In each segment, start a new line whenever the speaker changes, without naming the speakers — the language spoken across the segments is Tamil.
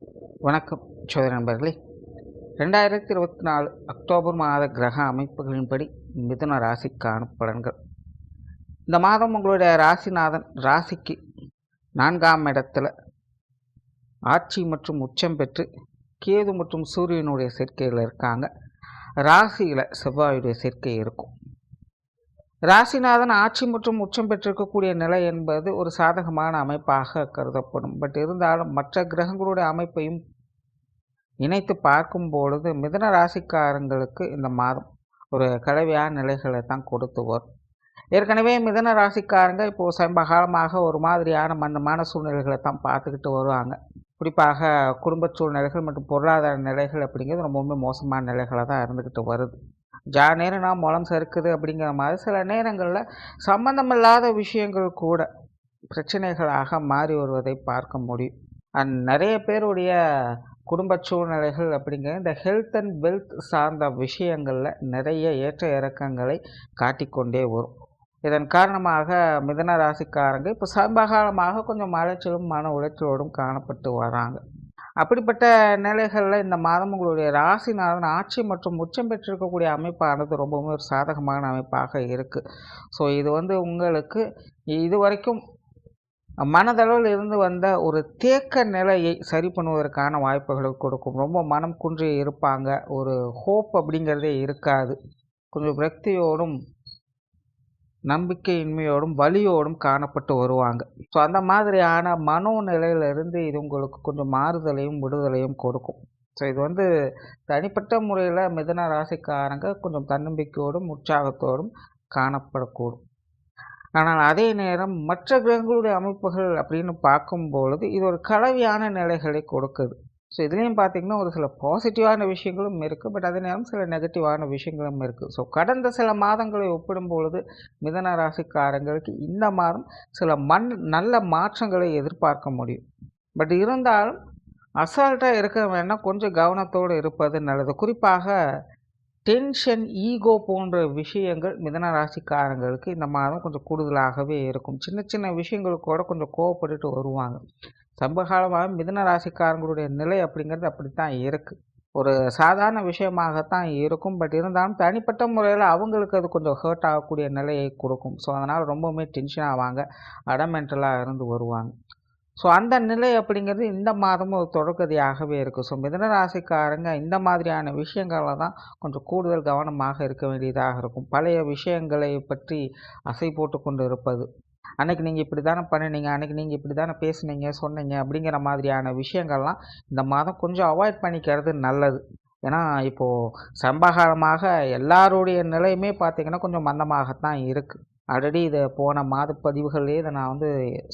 வணக்கம் சோதர நண்பர்களே. 2024 அக்டோபர் மாத கிரக அமைப்புகளின்படி மிதுன ராசிக்கான பலன்கள். இந்த மாதம் உங்களுடைய ராசிநாதன் ராசிக்கு 4ஆம் இடத்துல ஆட்சி மற்றும் உச்சம் பெற்று கேது மற்றும் சூரியனுடைய சேர்க்கையில் இருக்காங்க. ராசியில் செவ்வாயுடைய சேர்க்கை இருக்கும். ராசிநாதன் ஆட்சி மற்றும் உச்சம் பெற்றிருக்கக்கூடிய நிலை என்பது ஒரு சாதகமான அமைப்பாக கருதப்படும். பட் இருந்தாலும் மற்ற கிரகங்களுடைய அமைப்பையும் இணைத்து பார்க்கும் பொழுது மிதுன ராசிக்காரங்களுக்கு இந்த மாதம் ஒரு கலவையான நிலைகளை தான் கொடுத்து வரும். ஏற்கனவே மிதுன ராசிக்காரங்க இப்போது சமீப காலமாக ஒரு மாதிரியான மந்தமான சூழ்நிலைகளை தான் பார்த்துக்கிட்டு வருவாங்க. குறிப்பாக குடும்ப சூழ்நிலைகள் மற்றும் பொருளாதார நிலைகள் அப்படிங்கிறது ரொம்பவுமே மோசமான நிலைகளாக தான் இருந்துக்கிட்டு வருது. நேரம் நான் முளம் சறுக்குது அப்படிங்கிற மாதிரி சில நேரங்களில் சம்பந்தமில்லாத விஷயங்கள் கூட பிரச்சனைகளாக மாறி வருவதை பார்க்க முடியும். நிறைய பேருடைய குடும்ப சூழ்நிலைகள் அப்படிங்கிற இந்த ஹெல்த் அண்ட் வெல்த் சார்ந்த விஷயங்களில் நிறைய ஏற்ற இறக்கங்களை காட்டிக்கொண்டே வரும். இதன் காரணமாக மிதுன ராசிக்காரங்க இப்போ சமீபகாலமாக கொஞ்சம் அலைச்சலும் மன உளைச்சலோடும் காணப்பட்டு வராங்க. அப்படிப்பட்ட நிலைகளில் இந்த மாதம் உங்களுடைய ராசிநாதன் ஆட்சி மற்றும் உச்சம் பெற்றிருக்கக்கூடிய அமைப்பானது ரொம்பவுமே ஒரு சாதகமான அமைப்பாக இருக்குது. ஸோ இது உங்களுக்கு இதுவரைக்கும் மனதளவில் இருந்து வந்த ஒரு தேக்க நிலையை சரி பண்ணுவதற்கான வாய்ப்புகளை கொடுக்கும். ரொம்ப மனம் குன்றி இருப்பாங்க, ஒரு ஹோப் அப்படிங்கிறதே இருக்காது. கொஞ்சம் விரக்தியோடும் நம்பிக்கையின்மையோடும் வலியோடும் காணப்பட்டு வருவாங்க. ஸோ அந்த மாதிரியான மனோநிலையிலிருந்து இது உங்களுக்கு கொஞ்சம் மாறுதலையும் விடுதலையும் கொடுக்கும். ஸோ இது தனிப்பட்ட முறையில் மிதுன ராசிக்காரங்க கொஞ்சம் தன்னம்பிக்கையோடும் உற்சாகத்தோடும் காணப்படக்கூடும். ஆனால் அதே நேரம் மற்ற கிரகங்களுடைய அமைப்புகள் அப்படின்னு பார்க்கும்பொழுது இது ஒரு கலவையான நிலைகளை கொடுக்குது. ஸோ இதுலேயும் பார்த்திங்கன்னா ஒரு சில பாசிட்டிவான விஷயங்களும் இருக்குது, பட் அதே நேரம் சில நெகட்டிவான விஷயங்களும் இருக்குது. ஸோ கடந்த சில மாதங்களை ஒப்பிடும் பொழுது மிதுன ராசிக்காரங்களுக்கு இந்த மாதம் சில நல்ல மாற்றங்களை எதிர்பார்க்க முடியும். பட் இருந்தாலும் அசால்ட்டாக இருக்க வேணால் கொஞ்சம் கவனத்தோடு இருப்பது நல்லது. குறிப்பாக டென்ஷன், ஈகோ போன்ற விஷயங்கள் மிதுன ராசிக்காரங்களுக்கு இந்த மாதம் கொஞ்சம் கூடுதலாகவே இருக்கும். சின்ன சின்ன விஷயங்களுக்கு கூட கொஞ்சம் கோவப்பட்டுட்டு வருவாங்க. சமீபகாலமாக மிதுன ராசிக்காரங்களுடைய நிலை அப்படிங்கிறது அப்படித்தான் இருக்குது. ஒரு சாதாரண விஷயமாகத்தான் இருக்கும், பட் இருந்தாலும் தனிப்பட்ட முறையில் அவங்களுக்கு அது கொஞ்சம் ஹர்ட் ஆகக்கூடிய நிலையை கொடுக்கும். ஸோ அதனால் ரொம்பவுமே டென்ஷன் ஆவாங்க, அடமெண்டலாக இருந்து வருவாங்க. ஸோ அந்த நிலை அப்படிங்கிறது இந்த மாதமும் ஒரு தொடர்கதையாகவே இருக்குது. ஸோ மிதுன ராசிக்காரங்க இந்த மாதிரியான விஷயங்களில் தான் கொஞ்சம் கூடுதல் கவனமாக இருக்க வேண்டியதாக இருக்கும். பழைய விஷயங்களை பற்றி அசை போட்டு கொண்டு இருப்பது, அன்றைக்கி நீங்கள் இப்படி தானே பண்ணினீங்க, அன்றைக்கி நீங்கள் இப்படி தானே பேசுனீங்க சொன்னீங்க அப்படிங்கிற மாதிரியான விஷயங்கள்லாம் இந்த மாதம் கொஞ்சம் அவாய்ட் பண்ணிக்கிறது நல்லது. ஏன்னா இப்போது சமீபகாலமாக எல்லாருடைய நிலையுமே பார்த்திங்கன்னா கொஞ்சம் மந்தமாகத்தான் இருக்குது. ஆல்ரெடி இதை போன மாத பதிவுகள்லேயே இதை நான்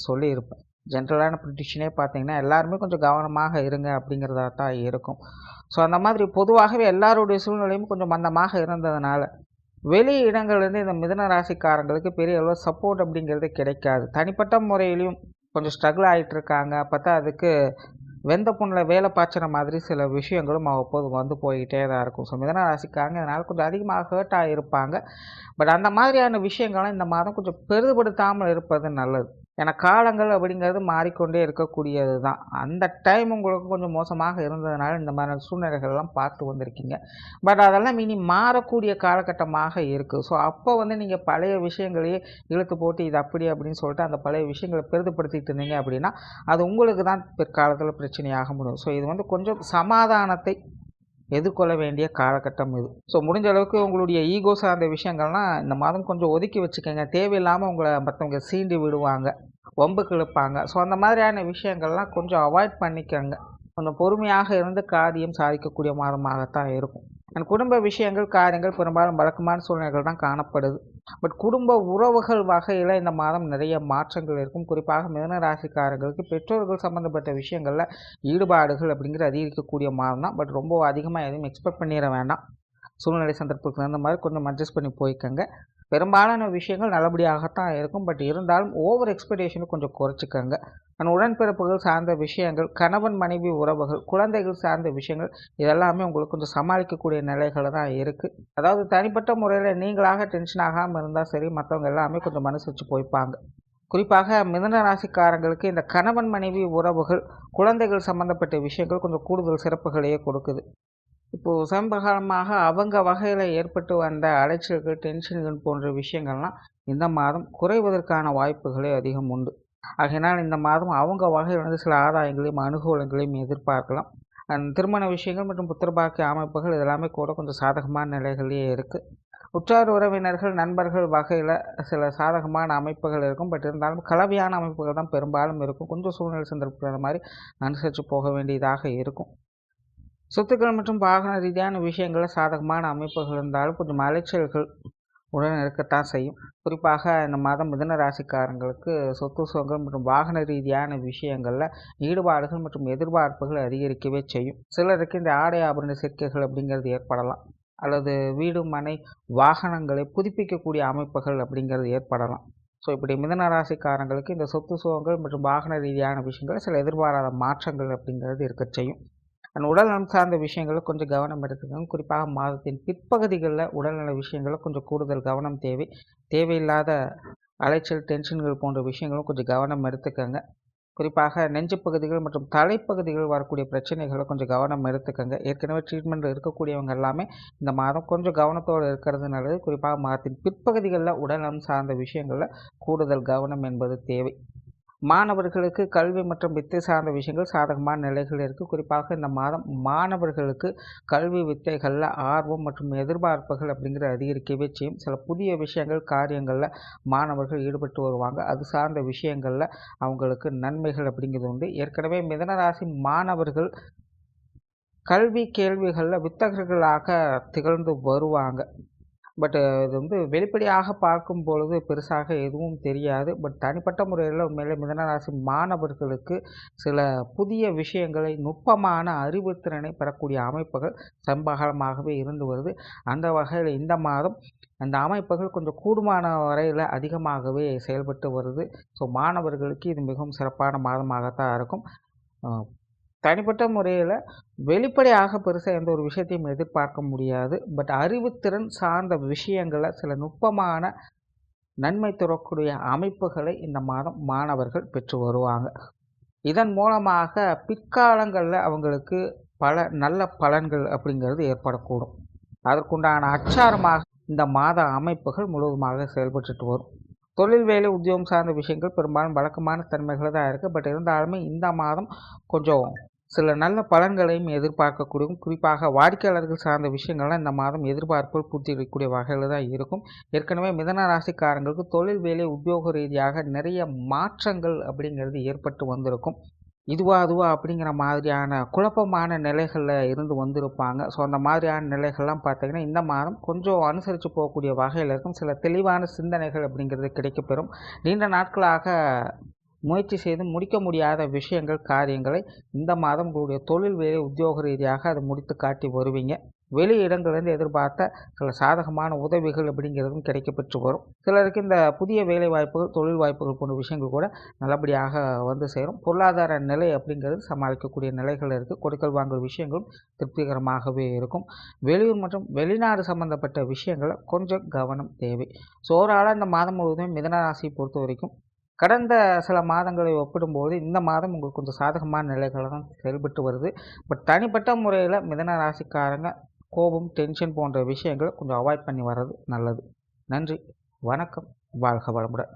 சொல்லியிருப்பேன். ஜென்ரலான ப்ரிடிக்ஷனே பார்த்திங்கன்னா எல்லாருமே கொஞ்சம் கவனமாக இருங்க அப்படிங்கிறதா தான் இருக்கும். ஸோ அந்த மாதிரி பொதுவாகவே எல்லாருடைய சூழ்நிலையும் கொஞ்சம் மந்தமாக இருந்ததுனால வெளி இடங்கள்லேருந்து இந்த மிதுன ராசிக்காரங்களுக்கு பெரிய அளவு சப்போர்ட் அப்படிங்கிறது கிடைக்காது. தனிப்பட்ட முறையிலையும் கொஞ்சம் ஸ்ட்ரகிள் ஆகிட்டு இருக்காங்க. பார்த்தா அதுக்கு வெந்த புண்ணில் வேலை பாய்ச்சுற மாதிரி சில விஷயங்களும் அவ்வப்போது போய்கிட்டே தான் இருக்கும். ஸோ மிதுன ராசிக்காரங்க இதனால் கொஞ்சம் அதிகமாக ஹர்ட் ஆகியிருப்பாங்க. பட் அந்த மாதிரியான விஷயங்கள்லாம் இந்த மாதம் கொஞ்சம் பெரிதுபடுத்தாமல் இருப்பது நல்லது. ஏன்னா காலங்கள் அப்படிங்கிறது மாறிக்கொண்டே இருக்கக்கூடியது தான். அந்த டைம் உங்களுக்கு கொஞ்சம் மோசமாக இருந்ததுனால இந்த மாதிரி சூழ்நிலைகள்லாம் பார்த்து வந்திருக்கீங்க. பட் அதெல்லாம் இனி மாறக்கூடிய காலகட்டமாக இருக்குது. ஸோ அப்போ நீங்கள் பழைய விஷயங்களையே இழுத்து போட்டு இது அப்படி அப்படின்னு சொல்லிட்டு அந்த பழைய விஷயங்களை பெரிதுபடுத்திட்டு இருந்தீங்க அப்படின்னா அது உங்களுக்கு தான் பிற்காலத்தில் பிரச்சனையாக முடியும். ஸோ இது கொஞ்சம் சமாதானத்தை எதிர்கொள்ள வேண்டிய காலகட்டம் இது. ஸோ முடிஞ்ச அளவுக்கு உங்களுடைய ஈகோ சார்ந்த விஷயங்கள்லாம் இந்த மாதம் கொஞ்சம் ஒதுக்கி வச்சுக்கோங்க. தேவையில்லாமல் உங்களை மற்றவங்க சீண்டி விடுவாங்க, வம்புக்கு இழுப்பாங்க. ஸோ அந்த மாதிரியான விஷயங்கள்லாம் கொஞ்சம் அவாய்ட் பண்ணிக்கோங்க. கொஞ்சம் பொறுமையாக இருந்து காரியம் சாதிக்கக்கூடிய மாதமாகத்தான் இருக்கும். குடும்ப விஷயங்கள் காரியங்கள் பெரும்பாலும் வழக்கமான சூழ்நிலைகள் தான் காணப்படுது. பட் குடும்ப உறவுகள் வகையில் இந்த மாதம் நிறைய மாற்றங்கள் இருக்கும். குறிப்பாக மிதுன ராசிக்காரர்களுக்கு பெற்றோர்கள் சம்மந்தப்பட்ட விஷயங்களில் ஈடுபாடுகள் அப்படிங்கிறது அதிகரிக்கக்கூடிய மாதம் தான். பட் ரொம்ப அதிகமாக எதுவும் எக்ஸ்பெக்ட் பண்ணிட வேண்டாம். சூழ்நிலை சந்தர்ப்பத்துக்கு தகுந்த மாதிரி கொஞ்சம் அட்ஜஸ்ட் பண்ணி போய்க்கோங்க. பெரும்பாலான விஷயங்கள் நல்லபடியாகத்தான் இருக்கும். பட் இருந்தாலும் ஓவர் எக்ஸ்பெக்டேஷனை கொஞ்சம் குறைச்சிக்கோங்க. உடன்பிறப்புகள் சார்ந்த விஷயங்கள், கணவன் மனைவி உறவுகள், குழந்தைகள் சார்ந்த விஷயங்கள் இதெல்லாமே உங்களுக்கு கொஞ்சம் சமாளிக்கக்கூடிய நிலைகள் தான் இருக்குது. அதாவது தனிப்பட்ட முறையில் நீங்களாக டென்ஷன் ஆகாமல் இருந்தால் சரி, மற்றவங்க எல்லாமே கொஞ்சம் மனசு வச்சு போய்ப்பாங்க. குறிப்பாக மிதுன ராசிக்காரங்களுக்கு இந்த கணவன் மனைவி உறவுகள், குழந்தைகள் சம்மந்தப்பட்ட விஷயங்கள் கொஞ்சம் கூடுதல் சிறப்புகளையே கொடுக்குது. இப்போது சமீபகாலமாக அவங்க வகையில் ஏற்பட்டு வந்த அலைச்சல்கள், டென்ஷன்கள் போன்ற விஷயங்கள்லாம் இந்த மாதம் குறைவதற்கான வாய்ப்புகளே அதிகம் உண்டு. ஆகையினால் இந்த மாதம் அவங்க வகையில் வந்து சில ஆதாயங்களையும், அனுகூலங்களையும் எதிர்பார்க்கலாம். திருமண விஷயங்கள் மற்றும் புத்திரபாக்கிய அமைப்புகள் இதெல்லாமே கூட கொஞ்சம் சாதகமான நிலைகள்லேயே இருக்குது. உற்றார் உறவினர்கள், நண்பர்கள் வகையில் சில சாதகமான அமைப்புகள் இருக்கும். பட் இருந்தாலும் கலவையான அமைப்புகள் தான் பெரும்பாலும் இருக்கும். கொஞ்சம் சூழ்நிலை சந்தர்ப்பம் அந்த மாதிரி அனுசரித்து போக வேண்டியதாக இருக்கும். சொத்துக்கள் மற்றும் வாகன ரீதியான விஷயங்களில் சாதகமான அமைப்புகள் இருந்தாலும் கொஞ்சம் அலைச்சல்கள் உடன் இருக்கத்தான் செய்யும். குறிப்பாக இந்த மாதம் மிதுன ராசிக்காரங்களுக்கு சொத்து சுகங்கள் மற்றும் வாகன ரீதியான விஷயங்களில் ஈடுபாடுகள் மற்றும் எதிர்பார்ப்புகள் அதிகரிக்கவே செய்யும். சிலருக்கு இந்த ஆடை ஆபரண சேர்க்கைகள் அப்படிங்கிறது ஏற்படலாம். அல்லது வீடு, மனை, வாகனங்களை புதுப்பிக்கக்கூடிய அமைப்புகள் அப்படிங்கிறது ஏற்படலாம். ஸோ இப்படி மிதுன ராசிக்காரங்களுக்கு இந்த சொத்து சுகங்கள் மற்றும் வாகன ரீதியான விஷயங்கள் சில எதிர்பாராத மாற்றங்கள் அப்படிங்கிறது இருக்க செய்யும். உடல் நலம் சார்ந்த விஷயங்களில் கொஞ்சம் கவனம் எடுத்துக்கணும். குறிப்பாக மாதத்தின் பிற்பகுதிகளில் உடல்நல விஷயங்களில் கொஞ்சம் கூடுதல் கவனம் தேவை. தேவையில்லாத அலைச்சல், டென்ஷன்கள் போன்ற விஷயங்களும் கொஞ்சம் கவனம் எடுத்துக்கங்க. குறிப்பாக நெஞ்சு பகுதிகள் மற்றும் தலைப்பகுதிகள் வரக்கூடிய பிரச்சனைகளை கொஞ்சம் கவனம் எடுத்துக்கங்க. ஏற்கனவே ட்ரீட்மெண்ட் இருக்கக்கூடியவங்க எல்லாமே இந்த மாதம் கொஞ்சம் கவனத்தோடு இருக்கிறது நல்லது. குறிப்பாக மாதத்தின் பிற்பகுதிகளில் உடல்நலம் சார்ந்த விஷயங்களில் கூடுதல் கவனம் என்பது தேவை. மாணவர்களுக்கு கல்வி மற்றும் வித்தை சார்ந்த விஷயங்கள் சாதகமான நிலைகள் இருக்குது. குறிப்பாக இந்த மாதம் மாணவர்களுக்கு கல்வி வித்தைகளில் ஆர்வம் மற்றும் எதிர்பார்ப்புகள் அப்படிங்கிறது அதிகரிக்கவே செய்யும். சில புதிய விஷயங்கள், காரியங்களில் மாணவர்கள் ஈடுபட்டு வருவாங்க. அது சார்ந்த விஷயங்களில் அவங்களுக்கு நன்மைகள் அப்படிங்கிறது உண்டு. ஏற்கனவே மிதுனராசி மாணவர்கள் கல்வி கேள்விகளில் வித்தகர்களாக திகழ்ந்து வருவாங்க. பட் இது வந்து வெளிப்படையாக பார்க்கும் பொழுது பெருசாக எதுவும் தெரியாது. பட் தனிப்பட்ட முறையில் உண்மையிலே மிதுனராசி மாணவர்களுக்கு சில புதிய விஷயங்களை, நுட்பமான அறிவுத்திறனை பெறக்கூடிய அமைப்புகள் சமீபகாலமாகவே இருந்து வருது. அந்த வகையில் இந்த மாதம் அந்த அமைப்புகள் கொஞ்சம் கூடுமான வரையில் அதிகமாகவே செயல்பட்டு வருது. ஸோ மாணவர்களுக்கு இது மிகவும் சிறப்பான மாதமாகத்தான் இருக்கும். தனிப்பட்ட முறையில் வெளிப்படையாக பெருசாக எந்த ஒரு விஷயத்தையும் எதிர்பார்க்க முடியாது. பட் அறிவுத்திறன் சார்ந்த விஷயங்களில் சில நுட்பமான நன்மை தரக்கூடிய அமைப்புகளை இந்த மாதம் மாணவர்கள் பெற்று வருவாங்க. இதன் மூலமாக பிற்காலங்களில் அவங்களுக்கு பல நல்ல பலன்கள் அப்படிங்கிறது ஏற்படக்கூடும். அதற்குண்டான அச்சாரமாக இந்த மாத அமைப்புகள் முழுவதுமாக செயல்பட்டு வரும். தொழில், வேலை, உத்தியோகம் சார்ந்த விஷயங்கள் பெரும்பாலும் வழக்கமான தன்மைகள் தான் இருக்குது. பட் இருந்தாலுமே இந்த மாதம் கொஞ்சம் சில நல்ல பலன்களையும் எதிர்பார்க்கக்கூடிய, குறிப்பாக வாடிக்கையாளர்கள் சார்ந்த விஷயங்கள்லாம் இந்த மாதம் எதிர்பார்ப்புகள் பூர்த்தி அடையக்கூடிய வகையில் தான் இருக்கும். ஏற்கனவே மிதுன ராசிக்காரங்களுக்கு தொழில், வேலை, உத்தியோக ரீதியாக நிறைய மாற்றங்கள் அப்படிங்கிறது ஏற்பட்டு வந்திருக்கும். இதுவா அப்படிங்கிற மாதிரியான குழப்பமான நிலைகளில் இருந்து வந்திருப்பாங்க. ஸோ அந்த மாதிரியான நிலைகள்லாம் பார்த்திங்கன்னா இந்த மாதம் கொஞ்சம் அனுசரித்து போகக்கூடிய வகையில் இருக்கும். சில தெளிவான சிந்தனைகள் அப்படிங்கிறது கிடைக்கப்பெறும். நீண்ட நாட்களாக முயற்சி செய்து முடிக்க முடியாத விஷயங்கள், காரியங்களை இந்த மாதம் உங்களுடைய தொழில், வேலை, உத்தியோக ரீதியாக அதை முடித்து காட்டி வருவீங்க. வெளி இடங்களிலிருந்து எதிர்பார்த்த சில சாதகமான உதவிகள் அப்படிங்கிறதும் கிடைக்கப்பெற்று வரும். சிலருக்கு இந்த புதிய வேலை வாய்ப்புகள், தொழில் வாய்ப்புகள் போன்ற விஷயங்கள் கூட நல்லபடியாக வந்து சேரும். பொருளாதார நிலை அப்படிங்கிறது சமாளிக்கக்கூடிய நிலைகள் இருக்குது. கொடுக்கல் வாங்கல் விஷயங்களும் திருப்திகரமாகவே இருக்கும். வெளியூர் மற்றும் வெளிநாடு சம்பந்தப்பட்ட விஷயங்களை கொஞ்சம் கவனம் தேவை. ஸோ ஓவராலாக இந்த மாதம் முழுவதும் மிதுன ராசியை பொறுத்த வரைக்கும் கடந்த சில மாதங்களை ஒப்பிடும்போது இந்த மாதம் உங்களுக்கு கொஞ்சம் சாதகமான நிலைகள் தான் செயல்பட்டு வருது. பட் தனிப்பட்ட முறையில் மிதுன ராசிக்காரங்க கோபம், டென்ஷன் போன்ற விஷயங்களை கொஞ்சம் அவாய்ட் பண்ணி வர்றது நல்லது. நன்றி, வணக்கம், வாழ்க வளமுடன்.